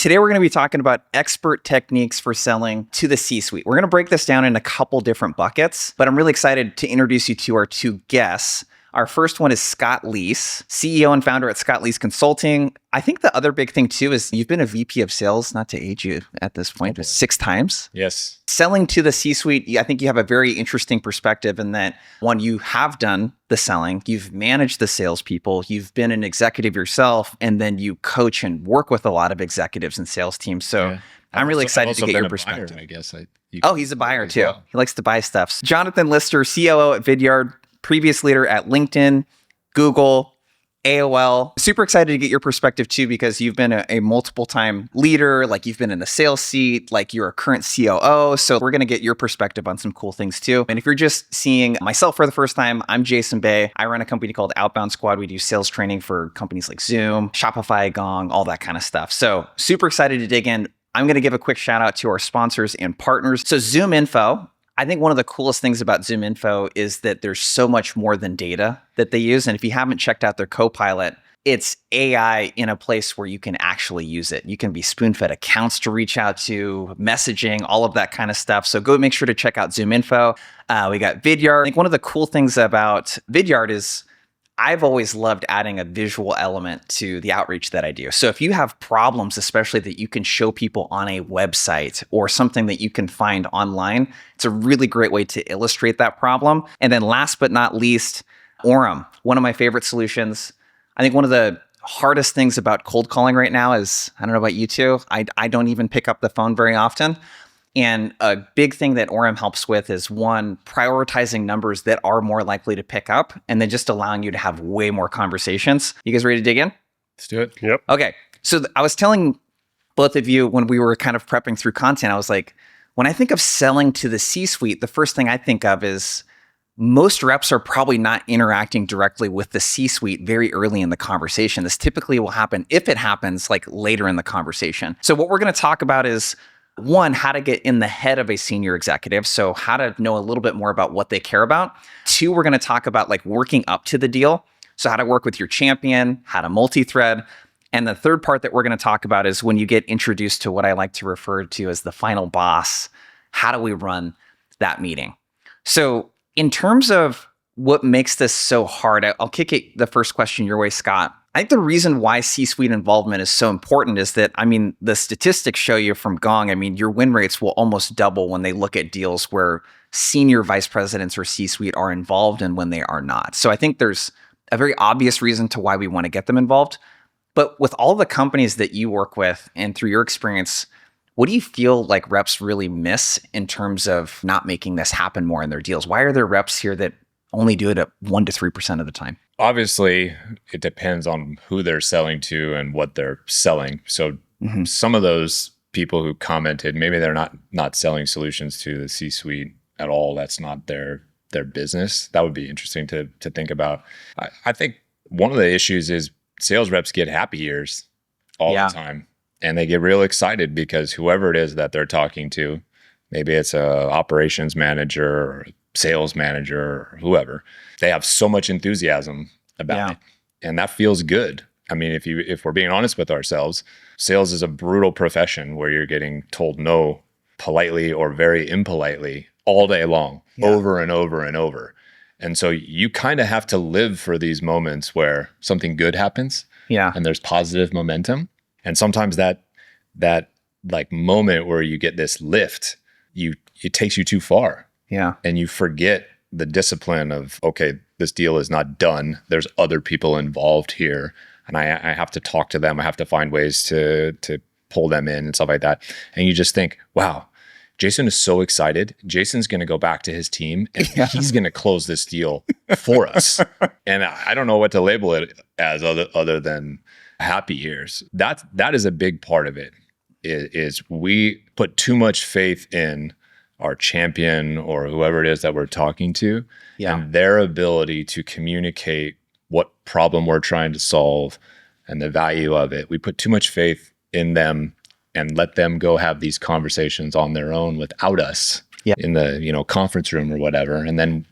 Today, we're going to be talking about expert techniques for selling to the C-suite. We're going to break this down in a couple different buckets, but I'm really excited to introduce you to our two guests. Our first one is Scott Leese, CEO and founder at Scott Leese Consulting. I think the other big thing too is you've been a VP of sales, not to age you at this point, 6 times. Yes. Selling to the C-suite, I think you have a very interesting perspective in that, one, you have done the selling, you've managed the salespeople, you've been an executive yourself, and then you coach and work with a lot of executives and sales teams. So yeah. I'm really excited to get your perspective. Buyer, I guess. He's a buyer too. Well. He likes to buy stuff. Jonathan Lister, COO at Vidyard, previous leader at LinkedIn, Google, AOL. Super excited to get your perspective too, because you've been a multiple time leader, like you've been in the sales seat, like you're a current COO. So we're going to get your perspective on some cool things too. And if you're just seeing myself for the first time, I'm Jason Bay. I run a company called Outbound Squad. We do sales training for companies like Zoom, Shopify, Gong, all that kind of stuff. So super excited to dig in. I'm going to give a quick shout out to our sponsors and partners. So Zoom Info. I think one of the coolest things about Zoom Info is that there's so much more than data that they use. And if you haven't checked out their Copilot, it's AI in a place where you can actually use it. You can be spoon-fed accounts to reach out to, messaging, all of that kind of stuff. So go make sure to check out Zoom Info. We got Vidyard. I think one of the cool things about Vidyard is I've always loved adding a visual element to the outreach that I do. So if you have problems, especially that you can show people on a website or something that you can find online, it's a really great way to illustrate that problem. And then last but not least, Orem, one of my favorite solutions. I think one of the hardest things about cold calling right now is, I don't know about you two, I don't even pick up the phone very often. And a big thing that Orem helps with is, one, prioritizing numbers that are more likely to pick up, and then just allowing you to have way more conversations. You guys ready to dig in? Let's do it. Yep. Okay. So I was telling both of you when we were kind of prepping through content, I was like, when I think of selling to the C-suite, the first thing I think of is most reps are probably not interacting directly with the C-suite very early in the conversation. This typically will happen, if it happens, like later in the conversation. So what we're going to talk about is, one, how to get in the head of a senior executive. So how to know a little bit more about what they care about. 2, we're going to talk about like working up to the deal. So how to work with your champion, how to multi-thread. And the third part that we're going to talk about is when you get introduced to what I like to refer to as the final boss, how do we run that meeting? So in terms of what makes this so hard, I'll kick it the first question your way, Scott. I think the reason why C-suite involvement is so important is that, the statistics show you from Gong, your win rates will almost double when they look at deals where senior vice presidents or C-suite are involved and when they are not. So I think there's a very obvious reason to why we want to get them involved. But with all the companies that you work with and through your experience, what do you feel like reps really miss in terms of not making this happen more in their deals? Why are there reps here that only do it at 1% to 3% of the time? Obviously, it depends on who they're selling to and what they're selling. So some of those people who commented, maybe they're not selling solutions to the C-suite at all. That's not their business. That would be interesting to think about. I think one of the issues is sales reps get happy ears all the time. And they get real excited because whoever it is that they're talking to, maybe it's a operations manager or sales manager or whoever, they have so much enthusiasm about it. And that feels good. If we're being honest with ourselves, sales is a brutal profession where you're getting told no politely or very impolitely all day long, over and over and over. And so you kind of have to live for these moments where something good happens and there's positive momentum. And sometimes that like moment where you get this lift, it takes you too far. Yeah. And you forget the discipline of, okay, this deal is not done. There's other people involved here. And I have to talk to them. I have to find ways to pull them in and stuff like that. And you just think, wow, Jason is so excited. Jason's going to go back to his team and he's going to close this deal for us. And I don't know what to label it as other than happy ears. That is a big part of it, is we put too much faith in our champion or whoever it is that we're talking to and their ability to communicate what problem we're trying to solve and the value of it. We put too much faith in them and let them go have these conversations on their own without us in the conference room or whatever. And then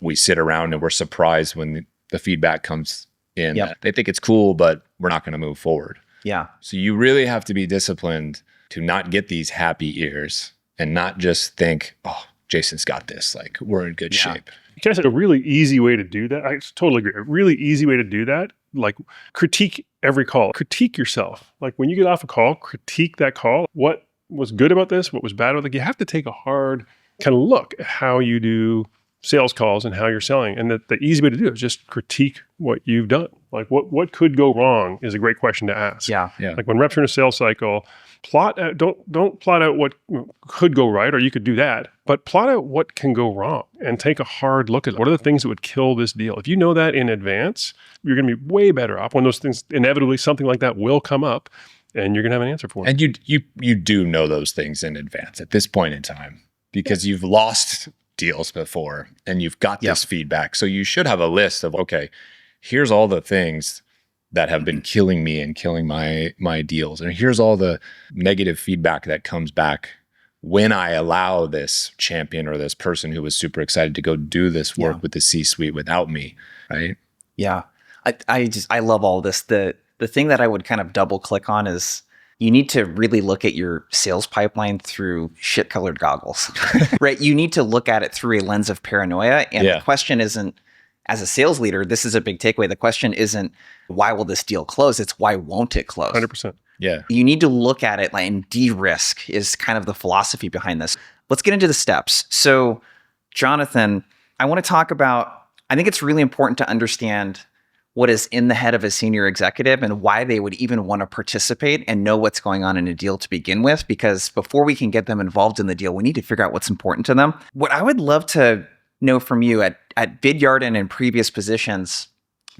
we sit around and we're surprised when the feedback comes in. They think it's cool, but we're not going to move forward. Yeah. So you really have to be disciplined to not get these happy ears and not just think, oh, Jason's got this. Like, we're in good shape. Can I say a really easy way to do that? I totally agree. A really easy way to do that, like critique every call. Critique yourself. Like when you get off a call, critique that call. What was good about this? What was bad about it? Like you have to take a hard kind of look at how you do sales calls and how you're selling. And the easy way to do it is just critique what you've done. Like what could go wrong is a great question to ask. Yeah. Like when reps are in a sales cycle, plot out, don't plot out what could go right, or you could do that, but plot out what can go wrong and take a hard look at it. What are the things that would kill this deal? If you know that in advance, you're going to be way better off when those things, inevitably something like that will come up and you're going to have an answer for it. And you do know those things in advance at this point in time because you've lost deals before and you've got this feedback. So you should have a list of, okay, here's all the things that have been killing me and killing my deals. And here's all the negative feedback that comes back when I allow this champion or this person who was super excited to go do this work with the C-suite without me, right? Yeah. I love all this. The thing that I would kind of double click on is you need to really look at your sales pipeline through shit-colored goggles, right? You need to look at it through a lens of paranoia. And the question isn't, as a sales leader, this is a big takeaway. The question isn't, why will this deal close? It's why won't it close? 100%. Yeah. You need to look at it and de-risk is kind of the philosophy behind this. Let's get into the steps. So, Jonathan, I want to talk about, I think it's really important to understand what is in the head of a senior executive and why they would even want to participate and know what's going on in a deal to begin with. Because before we can get them involved in the deal, we need to figure out what's important to them. What I would love to know from you at Vidyard and in previous positions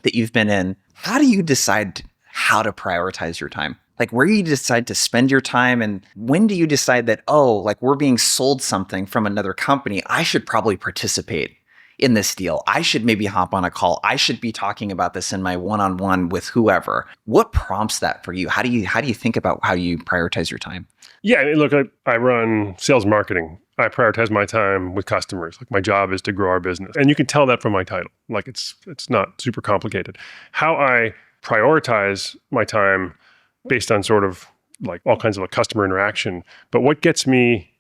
that you've been in, how do you decide how to prioritize your time? Like where do you decide to spend your time? And when do you decide that, oh, like we're being sold something from another company, I should probably participate in this deal. I should maybe hop on a call. I should be talking about this in my one-on-one with whoever. What prompts that for you? How do you think about how you prioritize your time? Yeah, I mean, look, I run sales marketing. I prioritize my time with customers. Like my job is to grow our business. And you can tell that from my title. Like it's not super complicated. How I prioritize my time based on sort of like all kinds of like customer interaction. But what gets me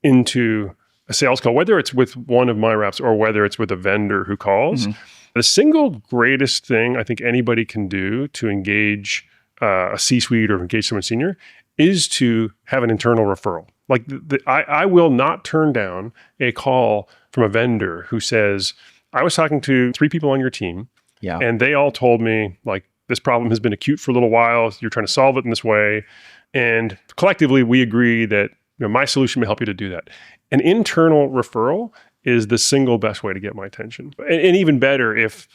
into a sales call, whether it's with one of my reps or whether it's with a vendor who calls, the single greatest thing I think anybody can do to engage a C-suite or engage someone senior is to have an internal referral. Like I will not turn down a call from a vendor who says, I was talking to 3 people on your team and they all told me like this problem has been acute for a little while. You're trying to solve it in this way. And collectively we agree that my solution may help you to do that. An internal referral is the single best way to get my attention. And even better if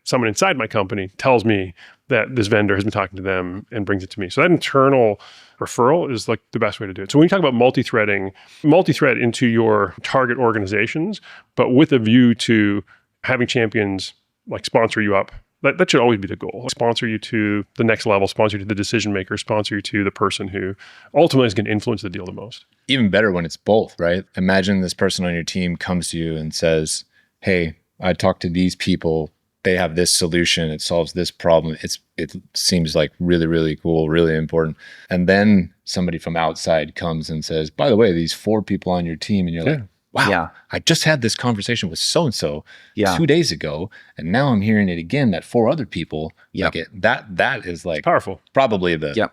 someone inside my company tells me that this vendor has been talking to them and brings it to me. So that internal referral is like the best way to do it. So when you talk about multi-thread into your target organizations, but with a view to having champions like sponsor you up. That should always be the goal. Sponsor you to the next level, sponsor you to the decision maker, sponsor you to the person who ultimately is going to influence the deal the most. Even better when it's both, right? Imagine this person on your team comes to you and says, hey, I talked to these people. They have this solution. It solves this problem. It seems like really, really cool, really important. And then somebody from outside comes and says, by the way, these 4 people on your team. And you're like, wow, I just had this conversation with so-and-so 2 days ago. And now I'm hearing it again, that 4 other people. Like that is like powerful. Probably the,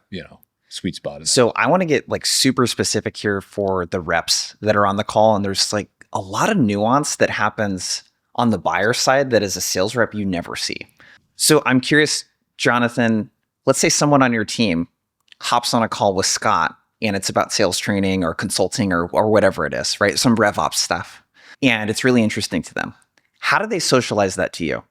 sweet spot. So I want to get like super specific here for the reps that are on the call. And there's like a lot of nuance that happens on the buyer side that as a sales rep, you never see. So I'm curious, Jonathan, let's say someone on your team hops on a call with Scott and it's about sales training or consulting or whatever it is, right? Some rev ops stuff. And it's really interesting to them. How do they socialize that to you?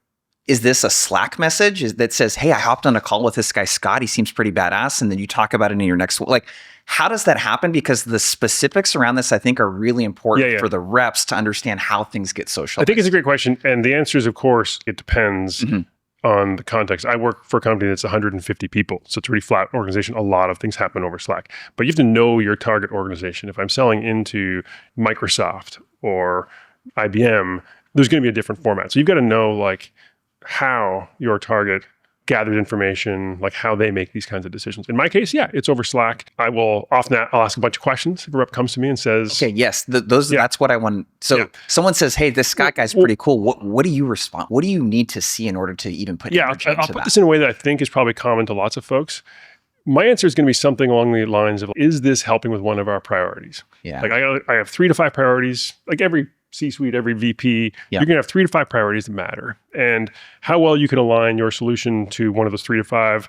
Is this a Slack message that says, hey, I hopped on a call with this guy, Scott. He seems pretty badass. And then you talk about it in your next, like, how does that happen? Because the specifics around this, I think, are really important for the reps to understand how things get socialized. I think it's a great question. And the answer is, of course, it depends on the context. I work for a company that's 150 people. So it's a really flat organization. A lot of things happen over Slack. But you have to know your target organization. If I'm selling into Microsoft or IBM, there's going to be a different format. So you've got to know like how your target gathered information, like how they make these kinds of decisions. In my case, yeah, it's over Slack. I'll ask a bunch of questions. If a rep comes to me and says, okay, yes, that's what I want. So someone says, hey, this Scott guy's pretty cool. What do you respond? What do you need to see in order to even put energy into I'll put that? this in a way that I think is probably common to lots of folks. My answer is going to be something along the lines of, is this helping with one of our priorities? Yeah. Like I have 3 to 5 priorities, like every C-suite, every VP, you're going to have 3 to 5 priorities that matter. And how well you can align your solution to one of those 3 to 5,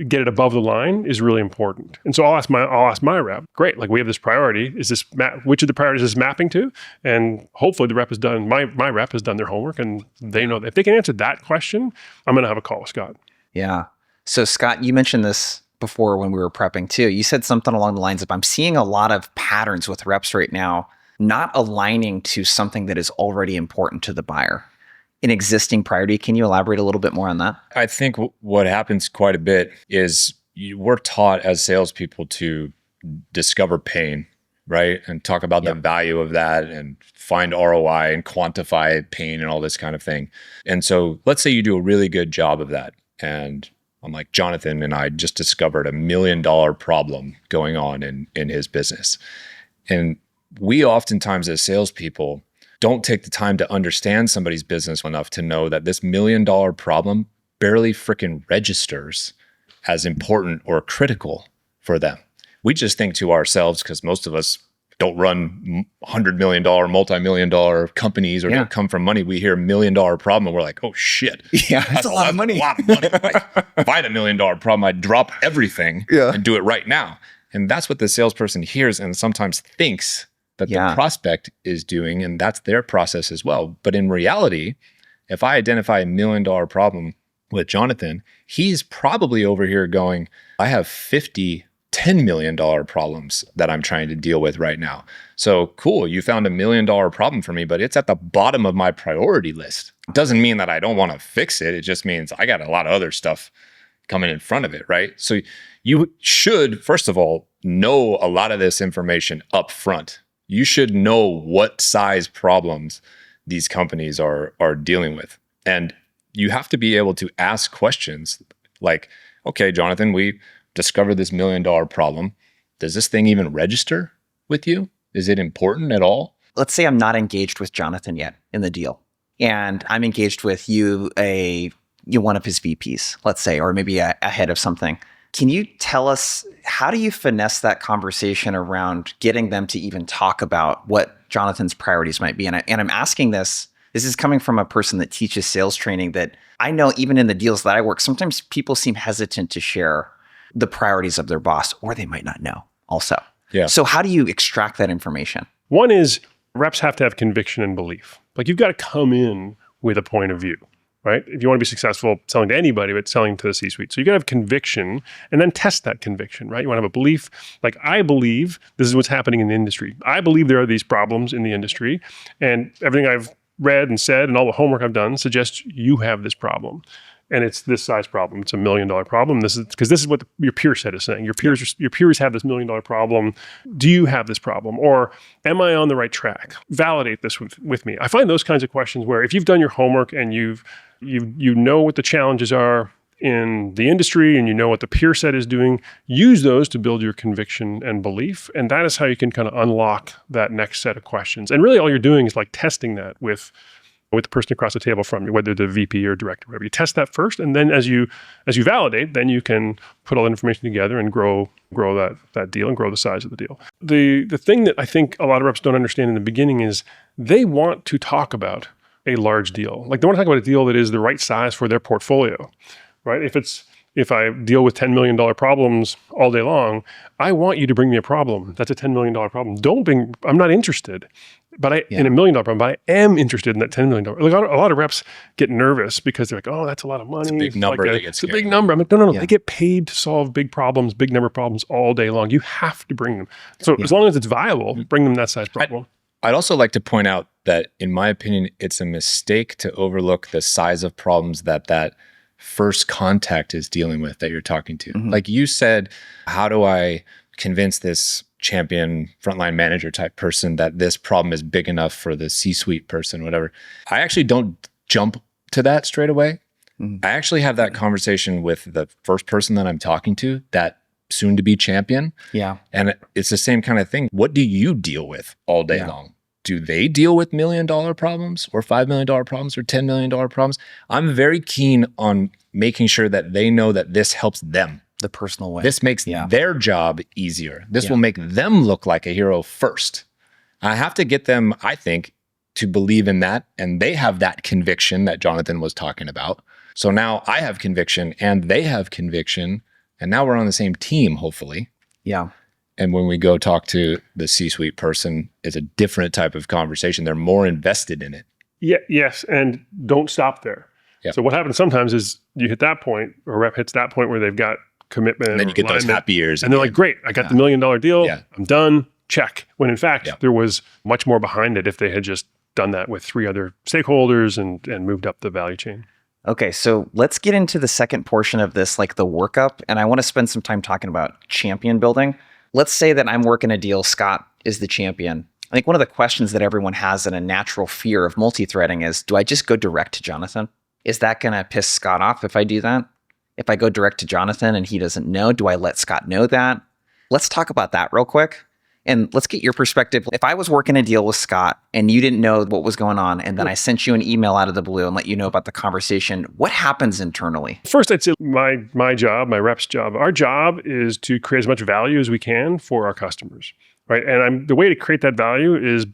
get it above the line is really important. And so I'll ask my rep, great, like we have this priority. Is this which of the priorities is this mapping to? And hopefully the rep has done, my rep has done their homework and they know that if they can answer that question, I'm going to have a call with Scott. Yeah. So Scott, you mentioned this before when we were prepping too. You said something along the lines of, I'm seeing a lot of patterns with reps right now not aligning to something that is already important to the buyer, an existing priority. Can you elaborate a little bit more on that? I think what happens quite a bit is we're taught as salespeople to discover pain, right? And talk about the value of that and find ROI and quantify pain and all this kind of thing. And so let's say you do a really good job of that. And I'm like, Jonathan and I just discovered $1 million problem going on in his business. And we oftentimes as salespeople don't take the time to understand somebody's business enough to know that this $1 million problem barely freaking registers as important or critical for them. We just think to ourselves, because most of us don't run $100 million, multi-million-dollar companies or don't come from money. We hear $1 million problem and we're like, oh shit. Yeah, that's a lot of money. A lot of money. Like, if I had $1 million problem, I'd drop everything and do it right now. And that's what the salesperson hears and sometimes thinks that the prospect is doing, and that's their process as well. But in reality, if I identify $1 million problem with Jonathan, he's probably over here going, I have 50 $10 million problems that I'm trying to deal with right now. So cool, you found $1 million problem for me, but it's at the bottom of my priority list. Doesn't mean that I don't want to fix it. It just means I got a lot of other stuff coming in front of it, right? So you should, first of all, know a lot of this information up front. You should know what size problems these companies are dealing with. And you have to be able to ask questions like, okay, Jonathan, we discovered this $1 million problem. Does this thing even register with you? Is it important at all? Let's say I'm not engaged with Jonathan yet in the deal, and I'm engaged with you, one of his VPs, let's say, or maybe a head of something. Can you tell us, how do you finesse that conversation around getting them to even talk about what Jonathan's priorities might be? And I'm asking this is coming from a person that teaches sales training, that I know even in the deals that I work, sometimes people seem hesitant to share the priorities of their boss, or they might not know also. Yeah. So how do you extract that information? One is reps have to have conviction and belief. Like you've got to come in with a point of view, right? If you want to be successful selling to anybody, but selling to the C-suite. So you got to have conviction and then test that conviction, right? You want to have a belief, like I believe this is what's happening in the industry. I believe there are these problems in the industry, and everything I've read and said and all the homework I've done suggests you have this problem. And it's this size problem. It's $1 million problem. This is what your peer set is saying. Your peers have this $1 million problem. Do you have this problem? Or am I on the right track? Validate this with me. I find those kinds of questions where if you've done your homework and you know what the challenges are in the industry and you know what the peer set is doing, use those to build your conviction and belief. And that is how you can kind of unlock that next set of questions. And really all you're doing is like testing that with the person across the table from you, whether the VP or director, whatever. You test that first, and then as you validate, then you can put all that information together and grow that deal and grow the size of the deal. The thing that I think a lot of reps don't understand in the beginning is they want to talk about a large deal. Like they want to talk about a deal that is the right size for their portfolio, right? If I deal with $10 million problems all day long, I want you to bring me a problem that's a $10 million problem. I'm not interested. In $1 million problem, but I am interested in that $10 million. Like a lot of reps get nervous because they're like, oh, that's a lot of money. It's a big number. It's a big number. I'm like, no. They get paid to solve big problems, big number problems all day long. You have to bring them. So as long as it's viable, bring them that size problem. I'd also like to point out that, in my opinion, it's a mistake to overlook the size of problems that first contact is dealing with that you're talking to. Mm-hmm. Like you said, how do I convince this champion frontline manager type person that this problem is big enough for the C-suite person, whatever? I actually don't jump to that straight away. I actually have that conversation with the first person that I'm talking to, that soon to be champion. Yeah. And it's the same kind of thing. What do you deal with all day long? Do they deal with $1 million problems or $5 million problems or $10 million problems? I'm very keen on making sure that they know that this helps them. The personal way. This makes their job easier. This will make them look like a hero first. I have to get them, I think, to believe in that. And they have that conviction that Jonathan was talking about. So now I have conviction and they have conviction. And now we're on the same team, hopefully. Yeah. And when we go talk to the C-suite person, it's a different type of conversation. They're more invested in it. Yeah, yes. And don't stop there. Yep. So what happens sometimes is you hit that point, or a rep hits that point where they've got commitment. And then you get those happy ears. And they're like, great, I got the $1 million deal. Yeah. I'm done. Check. When in fact, there was much more behind it if they had just done that with 3 other stakeholders and moved up the value chain. Okay, so let's get into the second portion of this, like the workup. And I want to spend some time talking about champion building. Let's say that I'm working a deal. Scott is the champion. I think one of the questions that everyone has and a natural fear of multi-threading is, do I just go direct to Jonathan? Is that going to piss Scott off if I do that? If I go direct to Jonathan and he doesn't know, do I let Scott know that? Let's talk about that real quick. And let's get your perspective. If I was working a deal with Scott and you didn't know what was going on, and then I sent you an email out of the blue and let you know about the conversation, what happens internally? First, I'd say my job, my rep's job, our job is to create as much value as we can for our customers, right? And the way to create that value is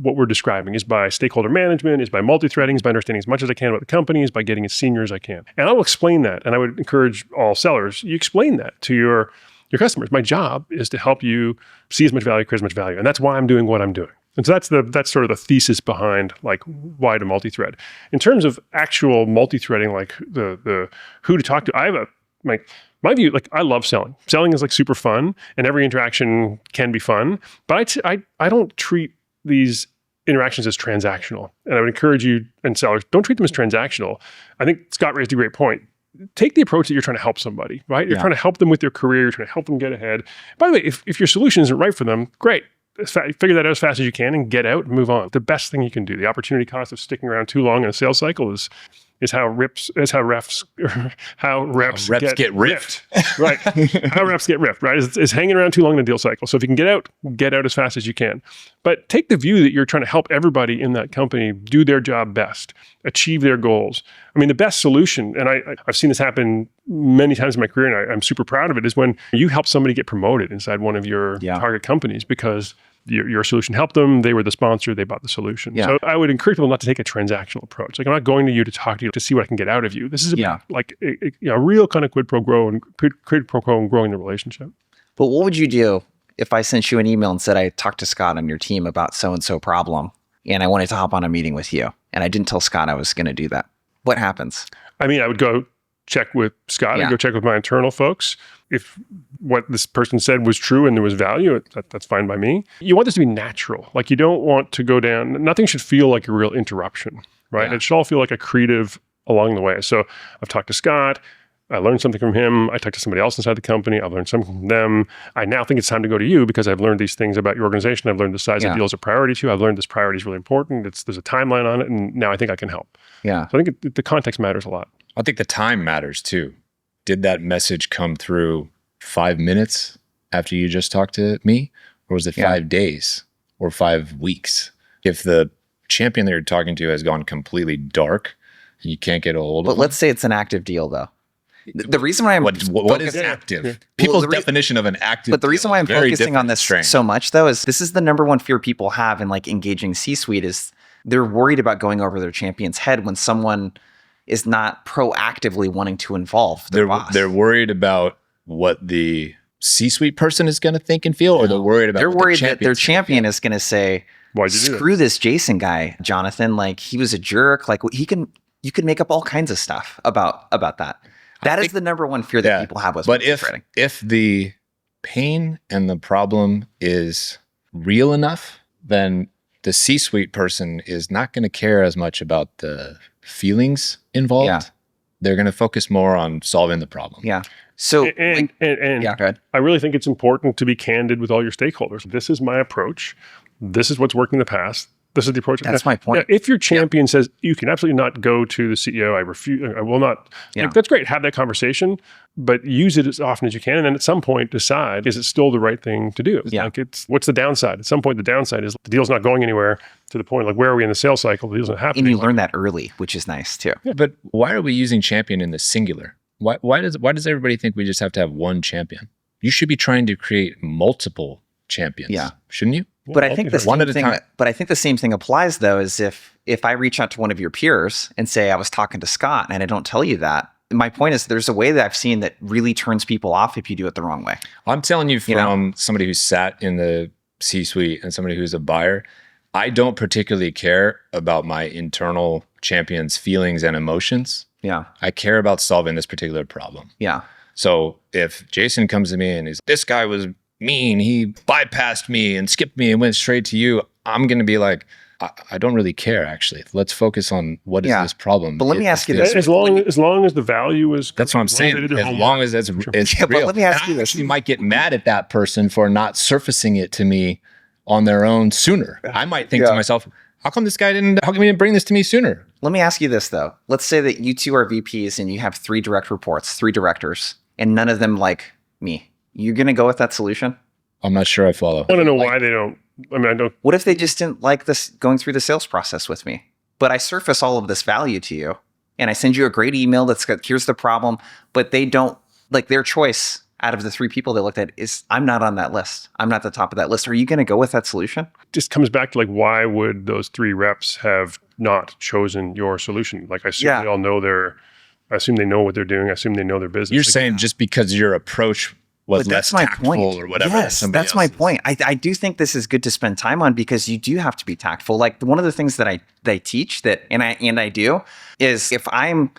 what we're describing, is by stakeholder management, is by multi-threading, is by understanding as much as I can about the company, is by getting as senior as I can. And I will explain that. And I would encourage all sellers, you explain that to your customers. My job is to help you see as much value, create as much value. And that's why I'm doing what I'm doing. And so that's sort of the thesis behind like why to multi-thread. In terms of actual multi-threading, like the who to talk to, I have my view, like I love selling. Selling is like super fun and every interaction can be fun, but I don't treat these interactions as transactional. And I would encourage you and sellers, don't treat them as transactional. I think Scott raised a great point. Take the approach that you're trying to help somebody, right? You're trying to help them with their career. You're trying to help them get ahead. By the way, if your solution isn't right for them, great. Figure that out as fast as you can and get out and move on. The best thing you can do. The opportunity cost of sticking around too long in a sales cycle is how reps get ripped. Right. How reps get ripped, right? Is hanging around too long in a deal cycle. So if you can get out as fast as you can. But take the view that you're trying to help everybody in that company do their job best, achieve their goals. I mean, the best solution, and I've seen this happen many times in my career, and I'm super proud of it, is when you help somebody get promoted inside one of your target companies because your solution helped them. They were the sponsor. They bought the solution. Yeah. So I would encourage people not to take a transactional approach. Like I'm not going to you to talk to you to see what I can get out of you. This is like a real kind of quid pro quo and growing the relationship. But what would you do if I sent you an email and said, I talked to Scott on your team about so-and-so problem and I wanted to hop on a meeting with you and I didn't tell Scott I was going to do that? What happens? I mean, I would go check with Scott. I'd go check with my internal folks. If what this person said was true and there was value, that's fine by me. You want this to be natural. Like you don't want to go down, nothing should feel like a real interruption, right? Yeah. It should all feel like accretive along the way. So I've talked to Scott. I learned something from him. I talked to somebody else inside the company. I've learned something from them. I now think it's time to go to you because I've learned these things about your organization. I've learned the size of deals a priority to you. I've learned this priority is really important. There's a timeline on it. And now I think I can help. Yeah. So I think the context matters a lot. I think the time matters too. Did that message come through 5 minutes after you just talked to me? Or was it 5 days or 5 weeks? If the champion that you're talking to has gone completely dark, you can't get a hold of them. But let's say it's an active deal though. The reason why I'm what is active? Yeah. People's definition of an active But the reason why I'm focusing on this strain. so much though is this is the number one fear people have in like engaging C-suite is they're worried about going over their champion's head when someone is not proactively wanting to involve their boss. They're worried about what the C-suite person is going to think and feel, or they're worried about that their champion is going to say, screw this Jason guy, Jonathan. Like he was a jerk. Like you can make up all kinds of stuff about that. That is the number one fear that people have with multithreading. If the pain and the problem is real enough, then the C-suite person is not going to care as much about the feelings involved. Yeah. They're going to focus more on solving the problem. Yeah. So, go ahead. I really think it's important to be candid with all your stakeholders. This is my approach. This is what's worked in the past. This is the approach. That's my point. Now, if your champion says you can absolutely not go to the CEO, I refuse, I will not. Yeah. Like, that's great. Have that conversation, but use it as often as you can. And then at some point decide, is it still the right thing to do? Yeah. Like what's the downside? At some point, the downside is the deal's not going anywhere to the point, like where are we in the sales cycle? The deal's not happening. And you learn that early, which is nice too. Yeah, but why are we using champion in the singular? Why does everybody think we just have to have one champion? You should be trying to create multiple champions. Yeah. Shouldn't you? But I think the One same at a thing. time. But I think the same thing applies though. Is if I reach out to one of your peers and say I was talking to Scott and I don't tell you that, my point is there's a way that I've seen that really turns people off if you do it the wrong way. I'm telling you from somebody who sat in the C-suite and somebody who's a buyer, I don't particularly care about my internal champion's feelings and emotions. Yeah. I care about solving this particular problem. Yeah. So if Jason comes to me and this guy was mean, he bypassed me and skipped me and went straight to you, I'm going to be like, I don't really care, actually. Let's focus on what is this problem. But let me ask you this. As long as the value is, That's what I'm saying. As long as it's Yeah, but real. let me ask And you I this. actually might get mad at that person for not surfacing it to me on their own sooner. I might think to myself, how come he didn't bring this to me sooner? Let me ask you this though. Let's say that you two are VPs and you have 3 direct reports, 3 directors, and none of them like me. You're going to go with that solution? I'm not sure I follow. I want to know why they don't. I mean, I don't. What if they just didn't like this going through the sales process with me? But I surface all of this value to you and I send you a great email that's got, here's the problem, but they don't like their choice out of the 3 people they looked at is I'm not on that list. I'm not the top of that list. Are you going to go with that solution? Just comes back to like, why would those 3 reps have not chosen your solution? Like, I assume they all know I assume they know what they're doing. I assume they know their business. You're saying just because your approach was less tactful or whatever. Yes, that's my point. I do think this is good to spend time on because you do have to be tactful. Like one of the things that I teach that and I do is if I'm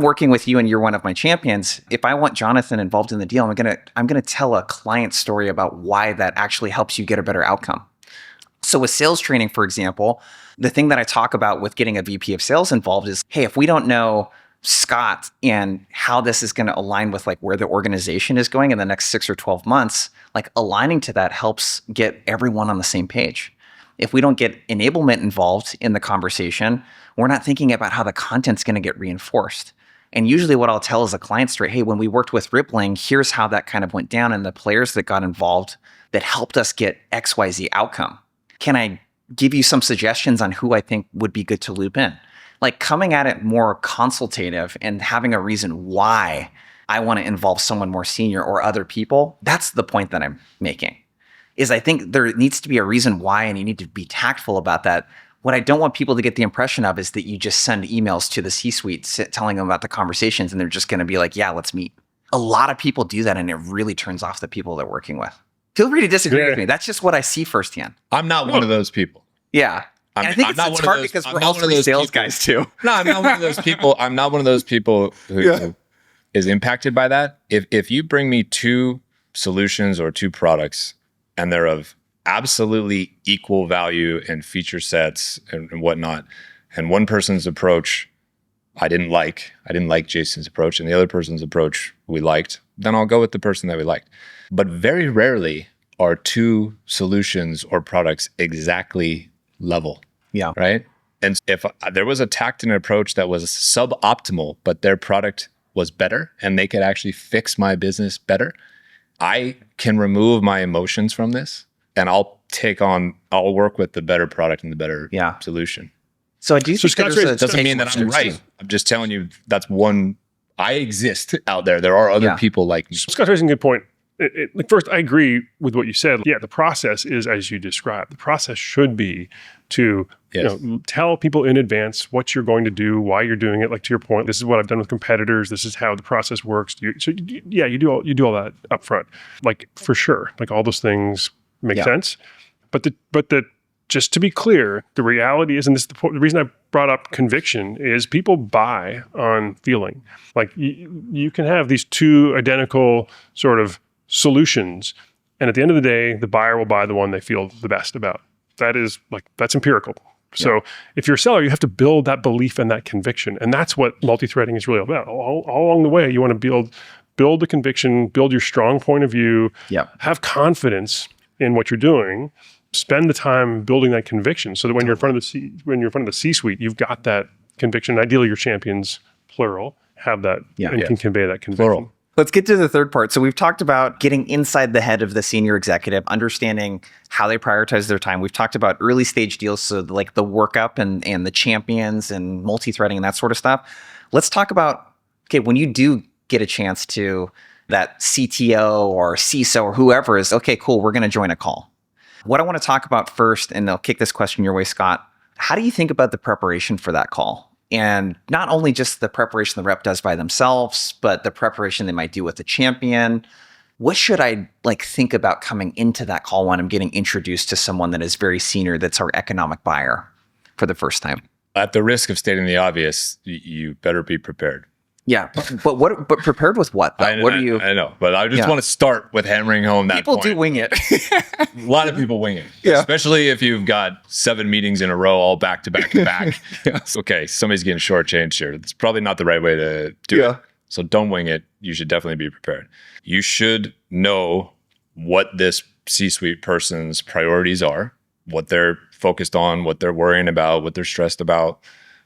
working with you and you're one of my champions, if I want Jonathan involved in the deal, I'm gonna tell a client story about why that actually helps you get a better outcome. So with sales training, for example, the thing that I talk about with getting a VP of sales involved is, hey, if we don't know Scott and how this is going to align with like where the organization is going in the next 6 or 12 months, like aligning to that helps get everyone on the same page. If we don't get enablement involved in the conversation, we're not thinking about how the content's going to get reinforced. And usually what I'll tell is a client story, hey, when we worked with Rippling, here's how that kind of went down and the players that got involved that helped us get XYZ outcome. Can I give you some suggestions on who I think would be good to loop in? Like coming at it more consultative and having a reason why I want to involve someone more senior or other people. That's the point that I'm making. Is I think there needs to be a reason why, and you need to be tactful about that. What I don't want people to get the impression of is that you just send emails to the C-suite telling them about the conversations and they're just going to be like, yeah, let's meet. A lot of people do that and it really turns off the people they're working with. Feel free to disagree with me. That's just what I see firsthand. I'm not one of those people. Yeah. I think it's hard because we're all 3 sales guys too. No, I'm not one of those people. I'm not one of those people who is impacted by that. If you bring me 2 solutions or 2 products and they're of absolutely equal value and feature sets and whatnot, and one person's approach I didn't like Jason's approach, and the other person's approach we liked, then I'll go with the person that we liked. But very rarely are 2 solutions or products exactly level. Yeah. Right. And if there was a tact and approach that was suboptimal, but their product was better and they could actually fix my business better, I can remove my emotions from this and I'll work with the better product and the better solution. So I do think it doesn't mean that I'm right. I'm just telling you that's one, I exist out there. There are other people like me. Scott's raising a good point. Like first, I agree with what you said. Yeah, the process is as you described. The process should be to tell people in advance what you're going to do, why you're doing it. Like to your point, this is what I've done with competitors. This is how the process works. You do all that up front. Like for sure, like all those things make sense. But just to be clear, the reality is, and this is the reason I brought up conviction, is people buy on feeling. Like you can have these 2 identical sort of solutions, and at the end of the day, the buyer will buy the one they feel the best about. That's empirical. So if you're a seller, you have to build that belief and that conviction, and that's what multi-threading is really about. All along the way, you want to build the conviction, build your strong point of view, have confidence in what you're doing, spend the time building that conviction so that when you're in front of the C-suite, you've got that conviction. Ideally, your champions, plural, have that and can convey that conviction. Plural. Let's get to the third part. So we've talked about getting inside the head of the senior executive, understanding how they prioritize their time. We've talked about early stage deals, so like the workup and the champions and multi-threading and that sort of stuff. Let's talk about, okay, when you do get a chance to that CTO or CISO or whoever is, okay, cool, we're going to join a call. What I want to talk about first, and I'll kick this question your way, Scott, how do you think about the preparation for that call? And not only just the preparation the rep does by themselves, but the preparation they might do with the champion. What should I think about coming into that call when I'm getting introduced to someone that is very senior, that's our economic buyer for the first time? At the risk of stating the obvious, you better be prepared. Yeah, but prepared with what? Though? I know, but I just want to start with hammering home that people point. do wing it. A lot of people wing it, especially if you've got 7 meetings in a row, all back to back to back. Okay, somebody's getting shortchanged here. That's probably not the right way to do it. So don't wing it. You should definitely be prepared. You should know what this C-suite person's priorities are, what they're focused on, what they're worrying about, what they're stressed about,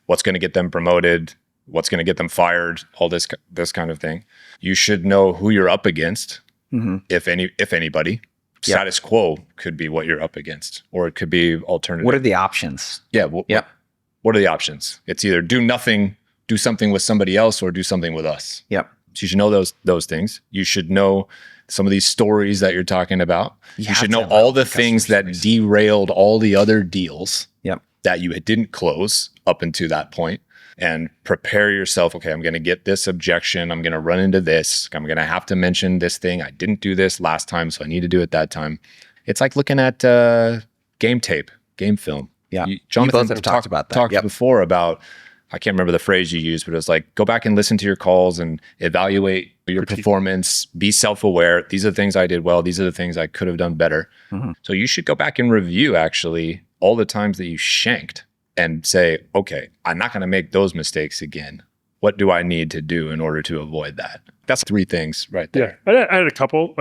what's going to get them promoted, what's going to get them fired, all this kind of thing. You should know who you're up against, if anybody. Status quo could be what you're up against, or it could be alternative. What are the options? Yeah. What are the options? It's either do nothing, do something with somebody else, or do something with us. Yep. So you should know those things. You should know some of these stories that you're talking about. You should know all the things that derailed all the other deals that you didn't close up until that point. And prepare yourself. Okay, I'm going to get this objection. I'm going to run into this. I'm going to have to mention this thing. I didn't do this last time, so I need to do it that time. It's like looking at game tape, game film. Yeah, Jonathan you both have talked about that. Talked before about, I can't remember the phrase you used, but it was like, go back and listen to your calls and evaluate your performance. Be self-aware. These are the things I did well. These are the things I could have done better. So you should go back and review actually all the times that you shanked. And say, okay, I'm not going to make those mistakes again. What do I need to do in order to avoid that? That's 3 things right there. Yeah, I had a couple.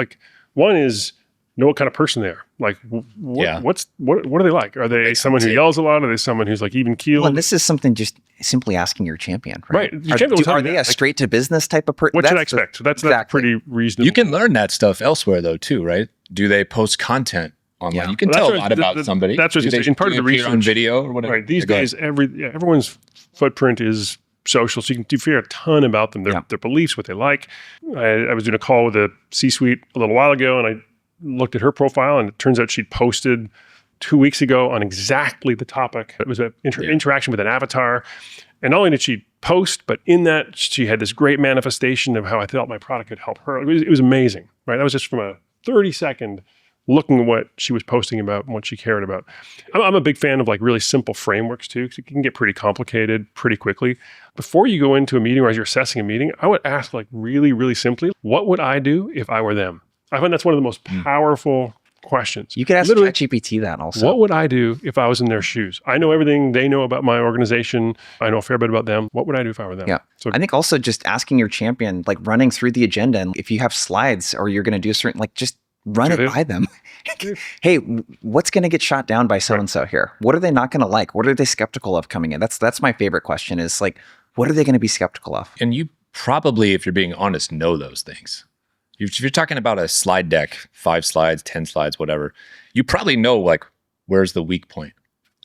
One is know what kind of person they are. What are they like? Are they someone who yells a lot? Are they someone who's even keeled? Well, and this is something just simply asking your champion, right? Are they a straight to business type of person? What should I expect? So that's pretty reasonable. You can learn that stuff elsewhere though too, right? Do they post content online? You can tell a lot about somebody. That's what in part of the research on video or whatever. Right. These days, everyone's footprint is social, so you can figure a ton about them, their beliefs, what they like. I was doing a call with a C-suite a little while ago, and I looked at her profile, and it turns out she'd posted 2 weeks ago on exactly the topic. It was an interaction with an avatar, and not only did she post, but in that she had this great manifestation of how I thought my product could help her. It was amazing, right? That was just from a 30-second looking at what she was posting about and what she cared about. I'm a big fan of really simple frameworks too, because it can get pretty complicated pretty quickly. Before you go into a meeting or as you're assessing a meeting, I would ask really, really simply, what would I do if I were them? I find that's one of the most powerful questions. You could ask ChatGPT that also. What would I do if I was in their shoes? I know everything they know about my organization. I know a fair bit about them. What would I do if I were them? Yeah. So I think also just asking your champion, running through the agenda, and if you have slides or you're going to do a certain, just run it by them. Hey, what's going to get shot down by so-and-so here? What are they not going to like? What are they skeptical of coming in? That's my favorite question is what are they going to be skeptical of? And you probably, if you're being honest, know those things. If you're talking about a slide deck, 5 slides, 10 slides, whatever, you probably know where's the weak point?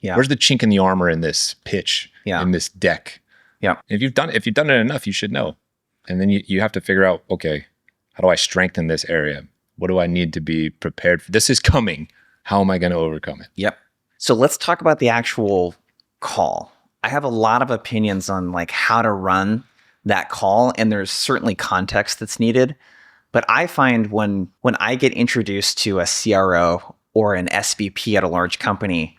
Yeah. Where's the chink in the armor in this pitch, in this deck? Yeah. If you've done it enough, you should know. And then you have to figure out, okay, how do I strengthen this area? What do I need to be prepared for? This is coming. How am I going to overcome it? Yep. So let's talk about the actual call. I have a lot of opinions on how to run that call, and there's certainly context that's needed. But I find when I get introduced to a CRO or an SVP at a large company,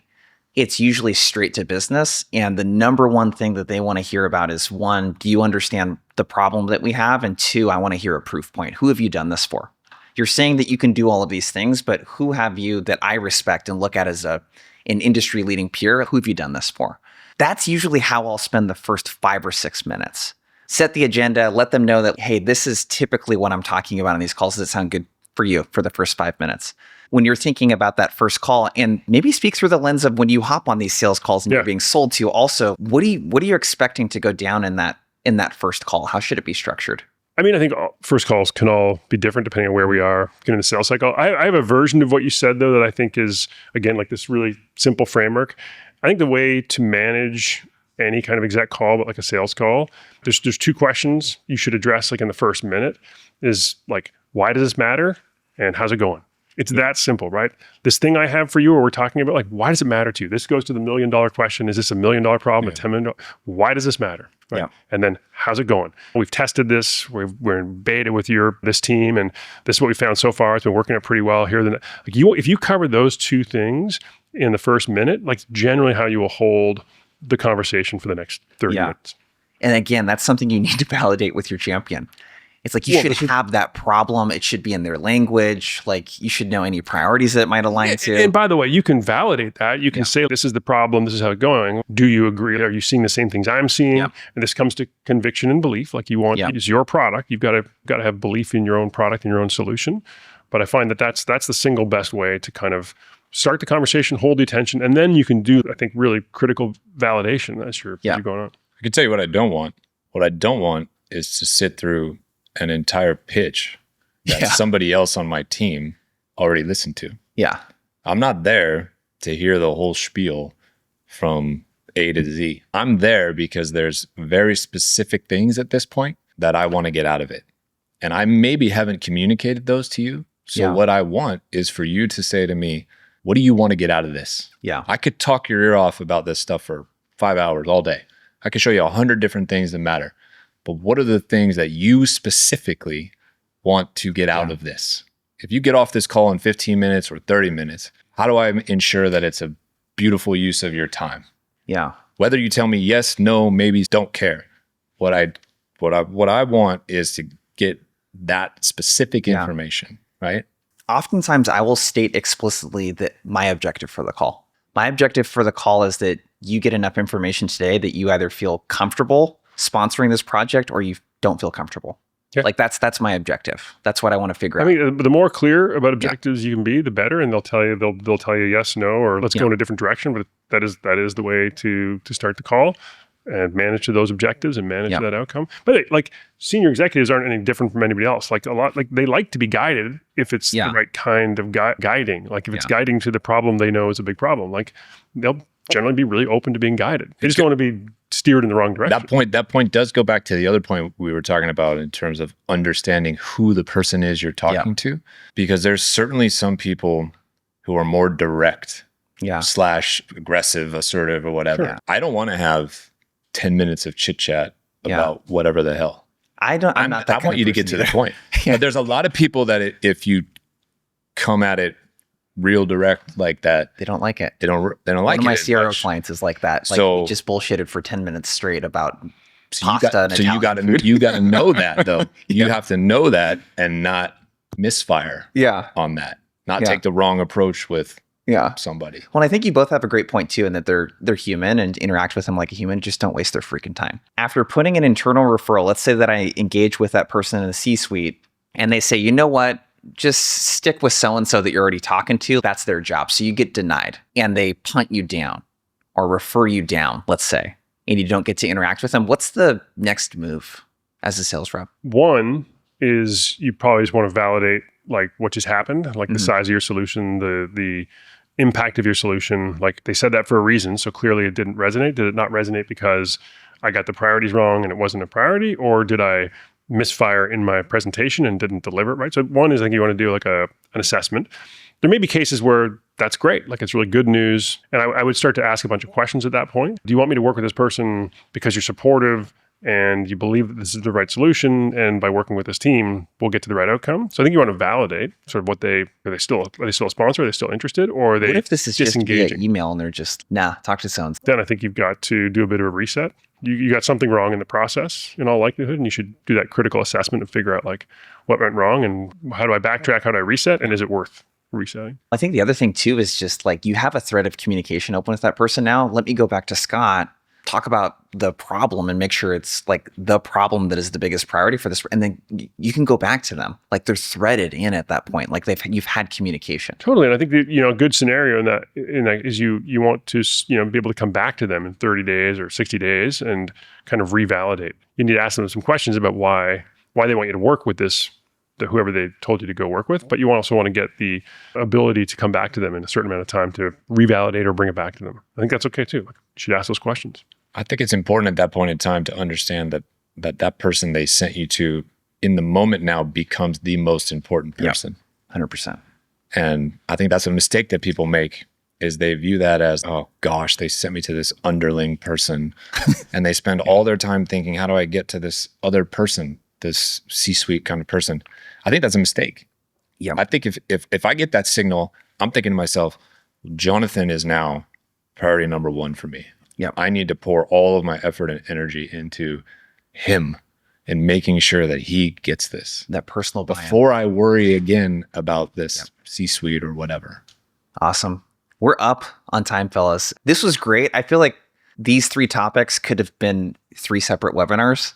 it's usually straight to business. And the number one thing that they want to hear about is 1, do you understand the problem that we have? And 2, I want to hear a proof point. Who have you done this for? You're saying that you can do all of these things, but who have you that I respect and look at as an industry leading peer? Who have you done this for? That's usually how I'll spend the first 5 or 6 minutes. Set the agenda, let them know that, hey, this is typically what I'm talking about on these calls. Does it sound good for you for the first 5 minutes? when you're thinking about that first call, and maybe speak through the lens of when you hop on these sales calls and you're being sold to also, what are you expecting to go down in that first call? How should it be structured? I mean, I think first calls can all be different depending on where we are in the sales cycle. I have a version of what you said, though, that I think is, again, like this really simple framework. I think the way to manage any kind of exact call, but like a sales call, there's two questions you should address like in the first minute is like, why does this matter? And how's it going? It's that simple, right? This thing I have for you, or we're talking about, like, why does it matter to you? This goes to the $1 million question. Is this a $1 million problem, a $10 million? Why does this matter? Right? Yeah. And then how's it going? We've tested this. We're in beta with this team, and this is what we found so far. It's been working out pretty well here. If you cover those two things in the first minute, like generally how you will hold the conversation for the next 30 minutes. And again, that's something you need to validate with your champion. It's like you should have that problem. It should be in their language. Like you should know any priorities that it might align to. And by the way, you can validate that. You can say, this is the problem. This is how it's going. Do you agree? Are you seeing the same things I'm seeing? Yeah. And this comes to conviction and belief. Like you want, it's your product. You've got to have belief in your own product and your own solution. But I find that's the single best way to kind of start the conversation, hold the attention, and then you can do, I think, really critical validation as you're going on. I can tell you what I don't want. What I don't want is to sit through an entire pitch that somebody else on my team already listened to. Yeah. I'm not there to hear the whole spiel from A to Z. I'm there because there's very specific things at this point that I want to get out of it. And I maybe haven't communicated those to you. So what I want is for you to say to me, what do you want to get out of this? Yeah. I could talk your ear off about this stuff for 5 hours all day. I could show you 100 different things that matter. But what are the things that you specifically want to get out of this? If you get off this call in 15 minutes or 30 minutes, how do I ensure that it's a beautiful use of your time? Yeah. Whether you tell me yes, no, maybe, don't care. What I want is to get that specific information, right? Oftentimes I will state explicitly that my objective for the call. My objective for the call is that you get enough information today that you either feel comfortable sponsoring this project or you don't feel comfortable. Yeah. Like that's my objective. That's what I want to figure out. I mean, the more clear about objectives you can be, the better. And they'll tell you yes, no, or let's go in a different direction. But that is the way to start the call and manage to those objectives and manage to that outcome. But like senior executives aren't any different from anybody else. Like they like to be guided if it's the right kind of guiding. Like if it's guiding to the problem they know is a big problem, like they'll generally be really open to being guided. They just don't want to be steered in the wrong direction. That point does go back to the other point we were talking about in terms of understanding who the person is you're talking to, because there's certainly some people who are more direct, / aggressive, assertive, or whatever. Sure. I don't want to have 10 minutes of chit chat about whatever the hell. I want you to get to the point. But there's a lot of people that if you come at it real direct like that, they don't like it. They don't like it. One of my CRO clients is like that. Like so, just bullshitted for 10 minutes straight about pasta and Italian food. You got to know that though. You have to know that and not misfire on that. Not take the wrong approach with somebody. Well, I think you both have a great point too, in that they're human and interact with them like a human. Just don't waste their freaking time. After putting an internal referral, let's say that I engage with that person in the C-suite and they say, you know what? Just stick with so-and-so that you're already talking to. That's their job. So you get denied and they punt you down or refer you down, let's say, and you don't get to interact with them. What's the next move as a sales rep? One is you probably just want to validate like what just happened, like the size of your solution, the impact of your solution. Like they said that for a reason. So clearly it didn't resonate. Did it not resonate because I got the priorities wrong and it wasn't a priority? Or did I misfire in my presentation and didn't deliver it right? So one is like you want to do like an assessment. There may be cases where that's great, like it's really good news. And I would start to ask a bunch of questions at that point. Do you want me to work with this person because you're supportive and you believe that this is the right solution, and by working with this team, we'll get to the right outcome? So I think you want to validate sort of are they still a sponsor? Are they still interested? Or are they what if this is disengaging? Just via email and they're just, talk to so-and-so? Then I think you've got to do a bit of a reset. You got something wrong in the process in all likelihood, and you should do that critical assessment and figure out like what went wrong and how do I backtrack, how do I reset, and is it worth resetting? I think the other thing too is just like you have a thread of communication open with that person now. Let me go back to Scott. talk about the problem and make sure it's like the problem that is the biggest priority for this. And then you can go back to them. Like they're threaded in at that point. Like you've had communication. Totally. And I think that, a good scenario in that is you want to, be able to come back to them in 30 days or 60 days and kind of revalidate. You need to ask them some questions about why they want you to work with whoever they told you to go work with, but you also want to get the ability to come back to them in a certain amount of time to revalidate or bring it back to them. I think that's okay too. Like, you should ask those questions. I think it's important at that point in time to understand that person they sent you to in the moment now becomes the most important person. 100%. And I think that's a mistake that people make is they view that as, oh gosh, they sent me to this underling person and they spend all their time thinking, how do I get to this other person, this C-suite kind of person? I think that's a mistake. Yeah. I think if I get that signal, I'm thinking to myself, Jonathan is now priority number one for me. Yeah. I need to pour all of my effort and energy into him and making sure that he gets this. That personal buy-in. Before I worry again about this C-suite or whatever. Awesome. We're up on time, fellas. This was great. I feel like these 3 topics could have been 3 separate webinars.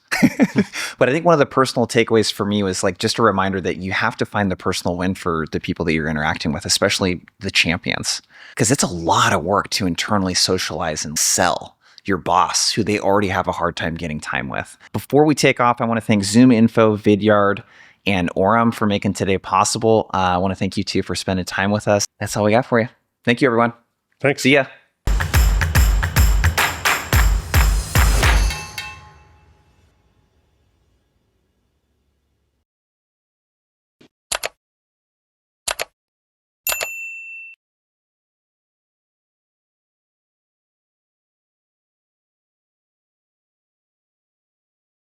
But I think one of the personal takeaways for me was like just a reminder that you have to find the personal win for the people that you're interacting with, especially the champions, because it's a lot of work to internally socialize and sell your boss who they already have a hard time getting time with. Before we take off, I want to thank Zoom Info, Vidyard, and Orem for making today possible. I want to thank you too for spending time with us. That's all we got for you. Thank you, everyone. Thanks. See ya.